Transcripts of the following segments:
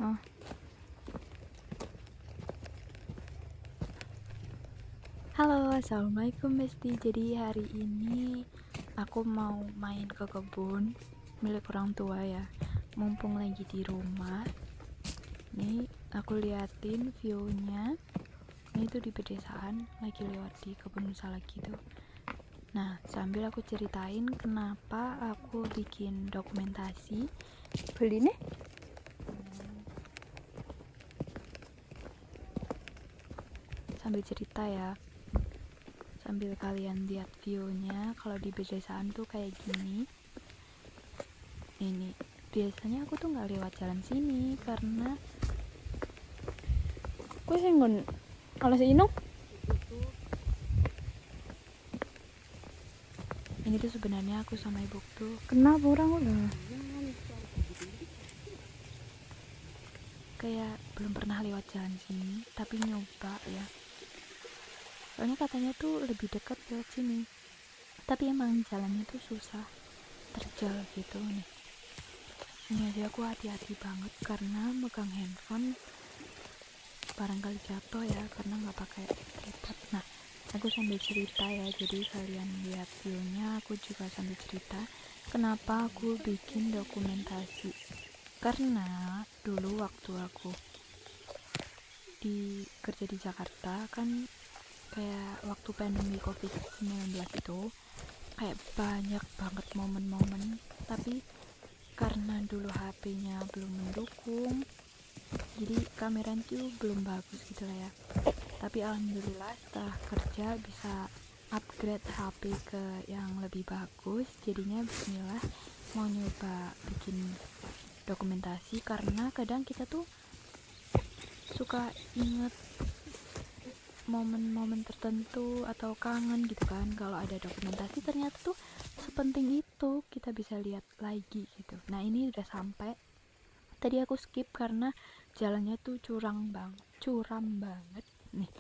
Oh. Halo, assalamualaikum Besti. Jadi hari ini aku mau main ke kebun milik orang tua ya. Mumpung lagi di rumah. Nih aku liatin view-nya. Ini tuh di pedesaan, lagi lewat di kebun salak gitu. Nah, sambil aku ceritain kenapa aku bikin dokumentasi. Beli nih. Sambil cerita ya. Sambil kalian lihat view-nya, kalau di pedesaan tuh kayak gini. Ini biasanya aku tuh nggak lewat jalan sini karena aku senggon kalau seinong ini tuh sebenarnya aku sama ibu tuh kenapa orang udah kayak belum pernah lewat jalan sini tapi nyoba ya, soalnya katanya tuh lebih dekat lewat sini tapi emang jalannya tuh susah terjal gitu nih. Ini aja aku hati-hati banget karena megang handphone barangkali jatuh ya karena nggak pakai tripod. Nah, aku sambil cerita ya, jadi kalian lihat viewnya, aku juga sambil cerita kenapa aku bikin dokumentasi. Karena dulu waktu aku kerja di Jakarta kan kayak waktu pandemi COVID-19 itu kayak banyak banget momen-momen, tapi karena dulu HP-nya belum mendukung jadi kamera itu belum bagus gitu lah ya. Tapi alhamdulillah setelah kerja bisa upgrade HP ke yang lebih bagus, jadinya bismillah mau nyoba bikin dokumentasi karena kadang kita tuh suka inget momen-momen tertentu atau kangen gitu kan. Kalau ada dokumentasi ternyata tuh sepenting itu kita bisa lihat lagi gitu. Nah ini udah sampai. Tadi aku skip karena jalannya tuh curam banget nih.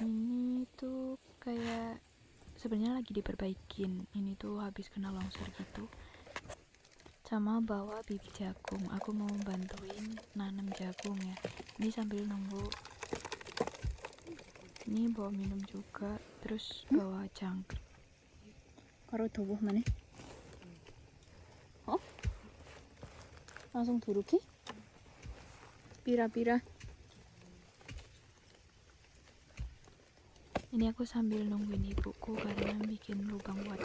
Ini tuh kayak sebenarnya lagi diperbaikin. Ini tuh habis kena longsor gitu. Sama bawa bibit jagung. Aku mau bantuin nanam jagung ya. Ini sambil nunggu. Ini bawa minum juga, terus bawa jangkrik. Karo dawuh maneh. Oh. Langsung duruki. Pira-pira. Ini aku sambil nungguin ibuku karena bikin lubang buat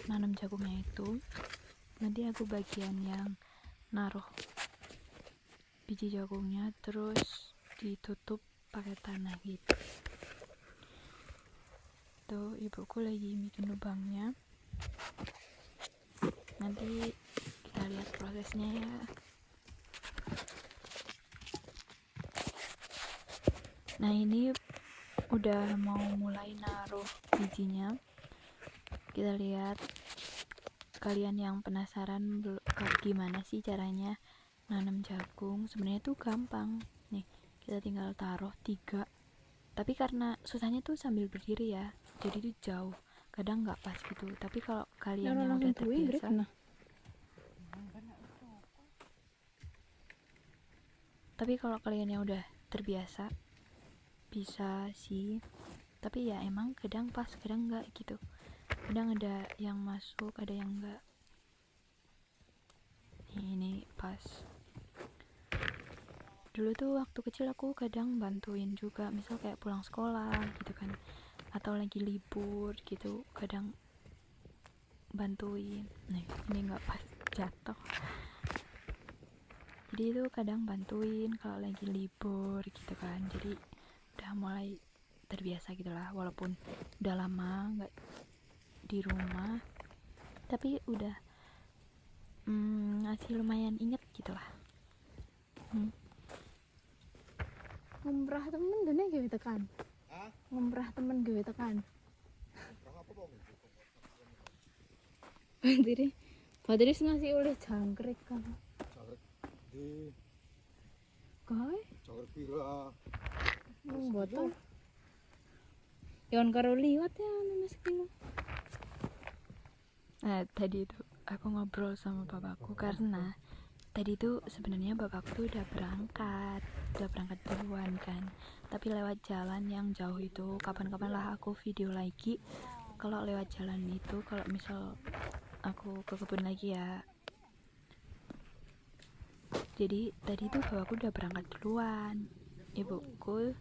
nanam jagungnya itu. Nanti aku bagian yang naruh biji jagungnya terus ditutup pakai tanah gitu. Tuh ibuku lagi bikin lubangnya. Nanti kita lihat prosesnya ya. Nah ini udah mau mulai naruh bijinya. Kita lihat, kalian yang penasaran gimana sih caranya nanam jagung, sebenarnya tuh gampang nih, kita tinggal taruh 3, tapi karena susahnya tuh sambil berdiri ya, jadi tuh jauh, kadang nggak pas gitu. Tapi kalau kalian yang udah terbiasa, bisa sih. Tapi ya emang kadang pas kadang nggak gitu, kadang ada yang masuk ada yang enggak. Ini pas. Dulu tuh waktu kecil aku kadang bantuin juga, misal kayak pulang sekolah gitu kan, atau lagi libur gitu, kadang bantuin. Nih ini nggak pas, jatuh. Jadi itu kadang bantuin kalau lagi libur gitu kan, jadi udah mulai terbiasa gitulah, walaupun udah lama nggak di rumah tapi udah masih lumayan inget gitulah. Ngumrah temen dene gawe tekan. Hah? Ngumrah temen gawe tekan. Apa kok? Badiri ngasih oleh jangkrik kan. Jangkrik di Gawe jangkrik pira? mboten. Yon karo liwat ya Mas kilo. Nah tadi itu aku ngobrol sama papaku karena tadi tuh sebenarnya bapakku tuh udah berangkat duluan kan, tapi lewat jalan yang jauh itu. Kapan-kapan lah aku video lagi kalau lewat jalan itu, kalau misal aku ke kebun lagi ya. Jadi tadi tuh bapakku udah berangkat duluan, ibuku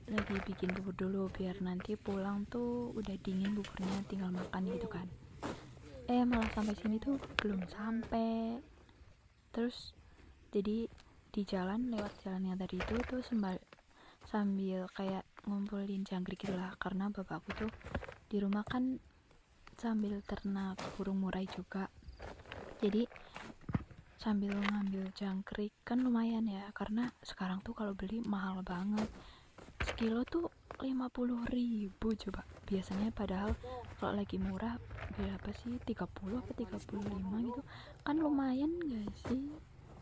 lagi bikin bubur dulu biar nanti pulang tuh udah dingin buburnya, tinggal makan gitu kan. Malah sampai sini tuh belum sampai. Terus jadi di jalan, lewat jalan yang tadi itu tuh sambil kayak ngumpulin jangkrik gitu lah, karena bapakku tuh di rumah kan sambil ternak burung murai juga. Jadi sambil ngambil jangkrik kan lumayan ya, karena sekarang tuh kalau beli mahal banget. Sekilo tuh 50.000 coba. Biasanya padahal kalau lagi murah berapa sih, 30 apa 35 gitu kan, lumayan gak sih.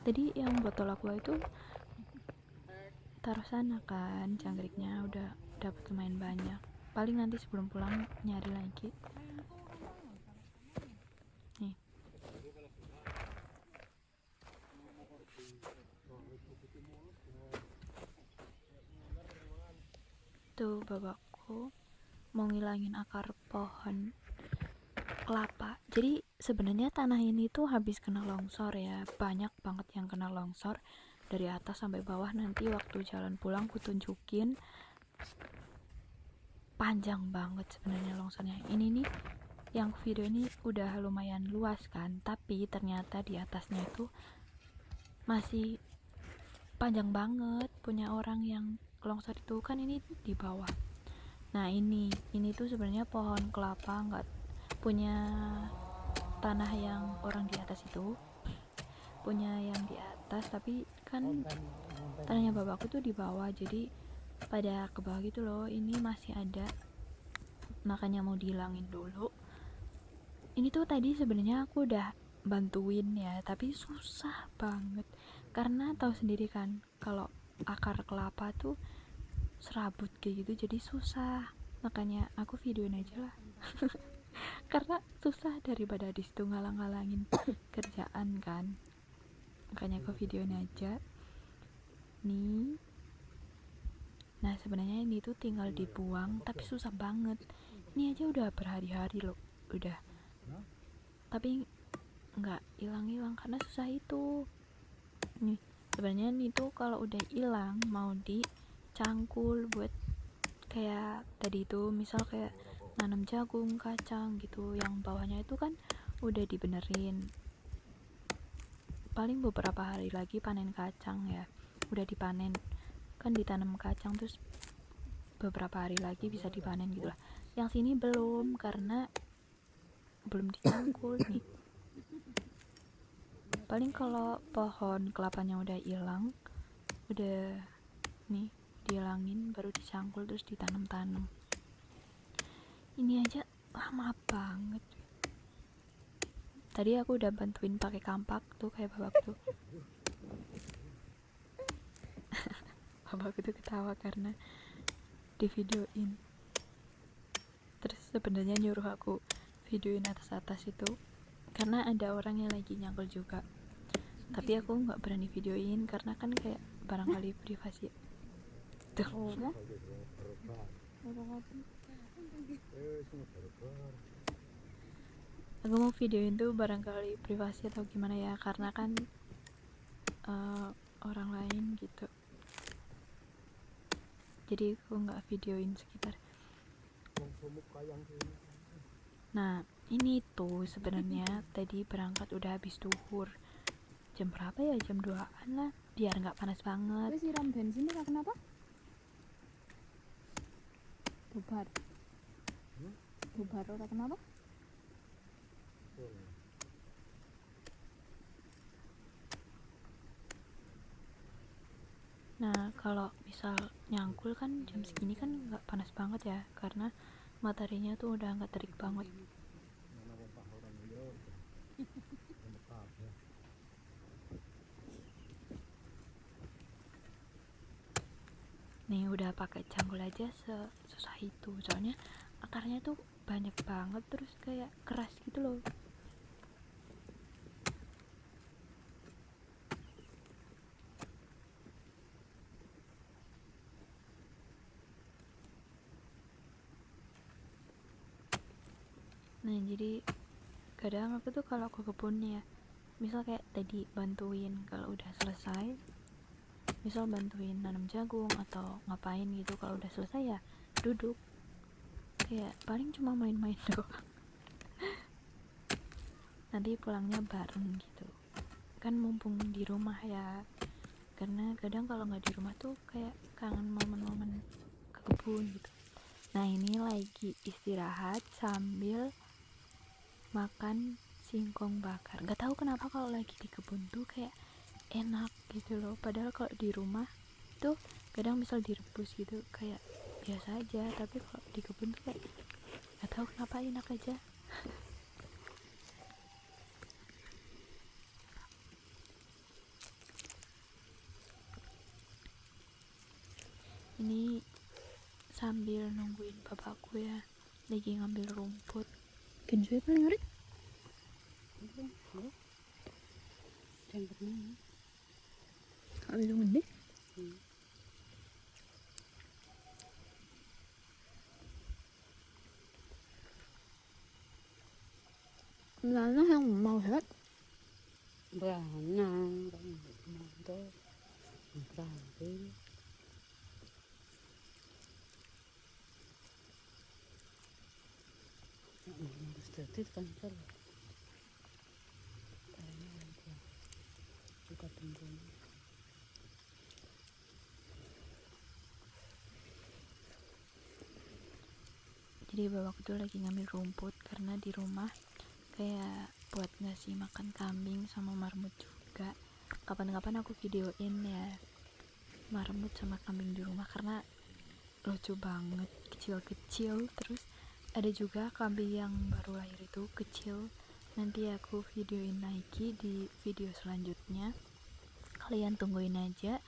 Tadi yang botol aqua itu taruh sana kan, jangkriknya udah dapat lumayan banyak. Paling nanti sebelum pulang nyari lagi nih. Tuh bapakku mau ngilangin akar pohon kelapa. Jadi sebenarnya tanah ini tuh habis kena longsor ya, banyak banget yang kena longsor dari atas sampai bawah. Nanti waktu jalan pulang ku tunjukin, panjang banget sebenarnya longsornya. Ini nih yang video ini udah lumayan luas kan, tapi ternyata di atasnya itu masih panjang banget. Punya orang yang longsor itu kan ini di bawah. Nah ini tuh sebenarnya pohon kelapa, nggak punya tanah yang orang di atas itu, punya yang di atas, tapi kan tanahnya bapakku tuh di bawah, jadi pada ke bawah gitu loh. Ini masih ada, makanya mau dihilangin dulu. Ini tuh tadi sebenarnya aku udah bantuin ya, tapi susah banget karena tahu sendiri kan kalau akar kelapa tuh serabut kayak gitu, jadi susah. Makanya aku videoin aja lah karena susah daripada di situ ngalang-ngalangin kerjaan kan. Makanya aku videoin aja nih. Nah sebenarnya ini tuh tinggal dibuang, tapi susah banget. Ini aja udah berhari-hari loh, udah, tapi nggak hilang-hilang karena susah itu. Nih sebenarnya ini tuh kalau udah hilang mau dicangkul buat kayak tadi itu, misal kayak nanam jagung, kacang gitu, yang bawahnya itu kan udah dibenerin. Paling beberapa hari lagi panen kacang ya, udah dipanen kan, ditanam kacang terus beberapa hari lagi bisa dipanen gitu lah. Yang sini belum karena belum dicangkul nih. Paling kalau pohon kelapanya udah hilang, udah nih dihilangin, baru dicangkul terus ditanam-tanam. Ini aja lama banget. Tadi aku udah bantuin pakai kampak tuh kayak babak tuh. Babakku tuh ketawa karena di videoin. Terus sebenarnya nyuruh aku videoin atas-atas itu karena ada orang yang lagi nyangkul juga, tapi aku nggak berani videoin karena kan kayak barangkali privasi tuh. Aku mau videoin tuh barangkali privasi atau gimana ya, karena kan orang lain gitu, jadi aku nggak videoin sekitar. Nah ini tuh sebenarnya tadi berangkat udah habis duhur, jam berapa ya, jam 2-an lah, biar nggak panas banget. Terus siram bensin itu kenapa? Bubar. Bubar ora kenapa? Nah kalau misal nyangkul kan jam segini kan nggak panas banget ya, karena mataharinya tuh udah nggak terik banget. Nih udah pakai cangkul aja susah itu, soalnya akarnya tuh banyak banget, terus kayak keras gitu loh. Nah jadi kadang aku tuh kalau ke kebun ya, misal kayak tadi bantuin, kalau udah selesai misal bantuin nanam jagung atau ngapain gitu, kalau udah selesai ya duduk, kayak paling cuma main-main doang. Nanti pulangnya bareng gitu kan, mumpung di rumah ya, karena kadang kalau nggak di rumah tuh kayak kangen momen-momen ke kebun gitu. Nah ini lagi istirahat sambil makan singkong bakar. Gak tahu kenapa kalau lagi di kebun tuh kayak enak gitu loh, padahal kalau di rumah tuh kadang misal direbus gitu kayak biasa aja, tapi kalau di kebun tuh kayak gak tahu kenapa enak aja. Ini sambil nungguin bapakku ya, lagi ngambil rumput. Genjoy paling ngarit. Kak bilang ngendi? Lana yang mau hebat. Beranang, motor, berangkat. Harus tertib kan kalau kayaknya nanti suka tunggu. Jadi bapakku tuh lagi ngambil rumput karena di rumah kayak buat ngasih makan kambing sama marmut juga. Kapan-kapan aku videoin ya marmut sama kambing di rumah karena lucu banget, kecil-kecil. Terus ada juga kambing yang baru lahir itu kecil, nanti aku videoin lagi di video selanjutnya, kalian tungguin aja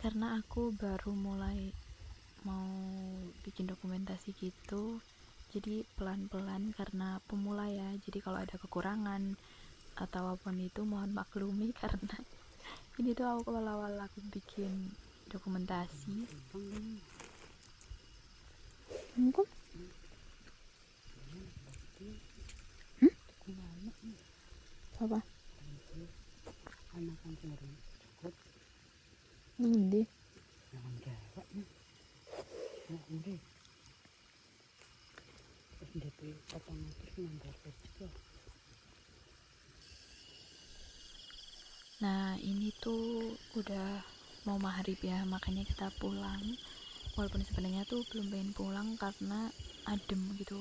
karena aku baru mulai mau bikin dokumentasi gitu, jadi pelan-pelan karena pemula ya, jadi kalau ada kekurangan atau apapun itu mohon maklumi karena ini tuh awal-awal aku bikin dokumentasi. Engko apa? Anak kan sendiri cukup Ngendi? jangan kewak nih. Nah ini terus DP potongan terus nambah juga. Nah ini tuh udah mau maghrib ya, makanya kita pulang, walaupun sebenarnya tuh belum pengen pulang karena adem gitu,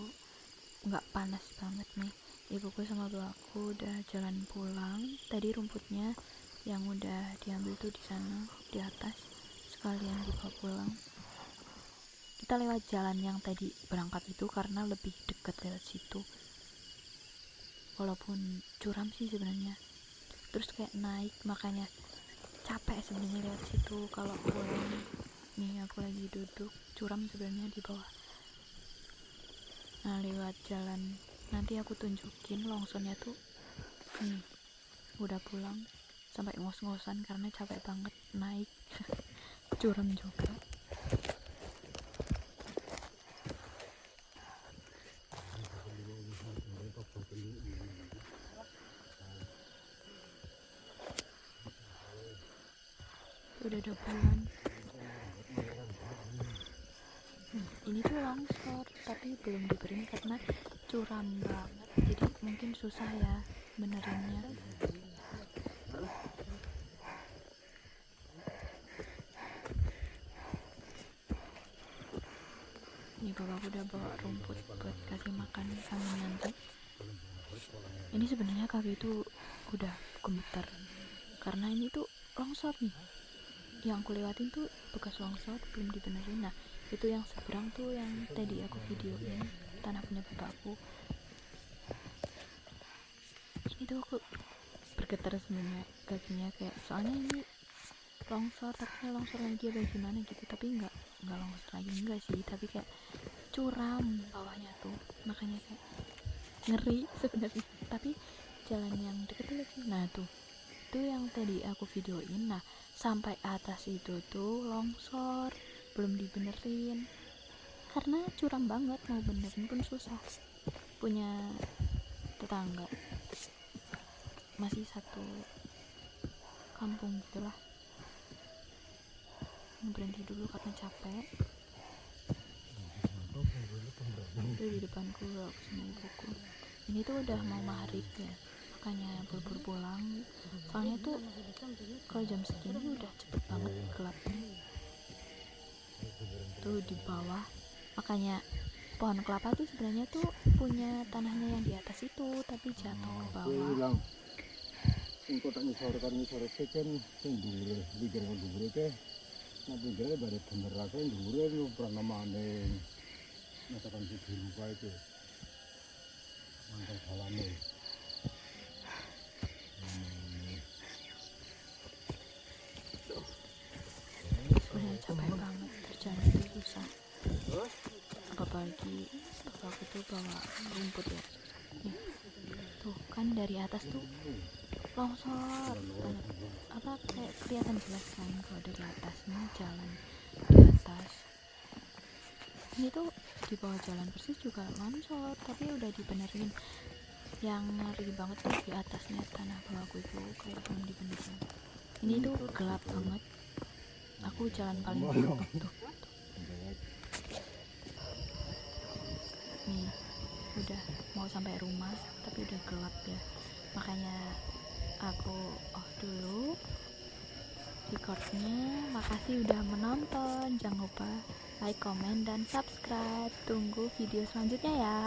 nggak panas banget nih. Ibuku sama bapakku udah jalan pulang, tadi rumputnya yang udah diambil tuh di sana di atas, sekalian dibawa pulang. Kita lewat jalan yang tadi berangkat itu karena lebih dekat lewat situ, walaupun curam sih sebenarnya. Terus kayak naik, makanya capek sebenarnya lewat situ. Kalau pulang nih aku lagi duduk, curam sebenarnya di bawah. Nah lewat jalan nanti aku tunjukin longsornya tuh nih, udah pulang sampai ngos-ngosan karena capek banget naik. Curam juga. Udah ada bulan. Ini tuh longsor tapi belum dibenerin karena curam banget, jadi mungkin susah ya benerinnya. Ini bapakku udah bawa rumput buat kasih makan kambing nanti. Ini sebenarnya kaki itu udah gemeter karena ini tuh longsor nih, yang aku lewatin tuh bekas longsor belum dibenerin. Nah itu yang seberang tuh yang tadi aku videoin, tanah punya bapakku. Ini tuh aku bergetar sebenarnya kakinya, kayak soalnya ini longsor, tapi longsor lagi apa gimana gitu, tapi nggak longsor lagi enggak sih, tapi kayak curam bawahnya tuh, makanya kayak ngeri sebenarnya. Tapi jalan yang deket tuh, nah tuh yang tadi aku videoin. Nah sampai atas itu tuh longsor belum dibenerin karena curam banget, mau benerin pun susah. punya tetangga, masih satu kampung gitulah. Berhenti dulu karena capek. Itu di depanku aku sama ibuku. Ini tuh udah mau maghrib ya, makanya buru-buru pulang. Soalnya tuh kalau jam segini udah cepet banget gelapnya. Tuh di bawah, makanya pohon kelapa tuh sebenarnya tuh punya tanahnya yang di atas itu, tapi jatuh ke Kowe bawah. ilang. Sing kok tak ngisor kan sing dhuwure, pikir kok dhuwure ke. Nah pikirnya bare bener aku dhuwure lu pernah maning. Matakan si lupa itu. Mantan salame. Sebenarnya capek banget, kerjaan itu susah. Apalagi aku tuh bawa rumput ya. Nih, tuh kan dari atas tuh longsor banget. Apa kayak kelihatan jelas kan kalau dari atas nih jalan di atas. Ini tuh di bawah jalan persis juga longsor, tapi udah dibenerin. Yang ngeri banget tuh di atasnya tanah bawahku itu kayak belum dibenerin. Ini tuh gelap banget. Aku jalan paling depan tuh. Nih, udah mau sampai rumah tapi udah gelap ya. Makanya aku off dulu recordnya. Makasih udah menonton. Jangan lupa like, comment, dan subscribe. Tunggu video selanjutnya ya.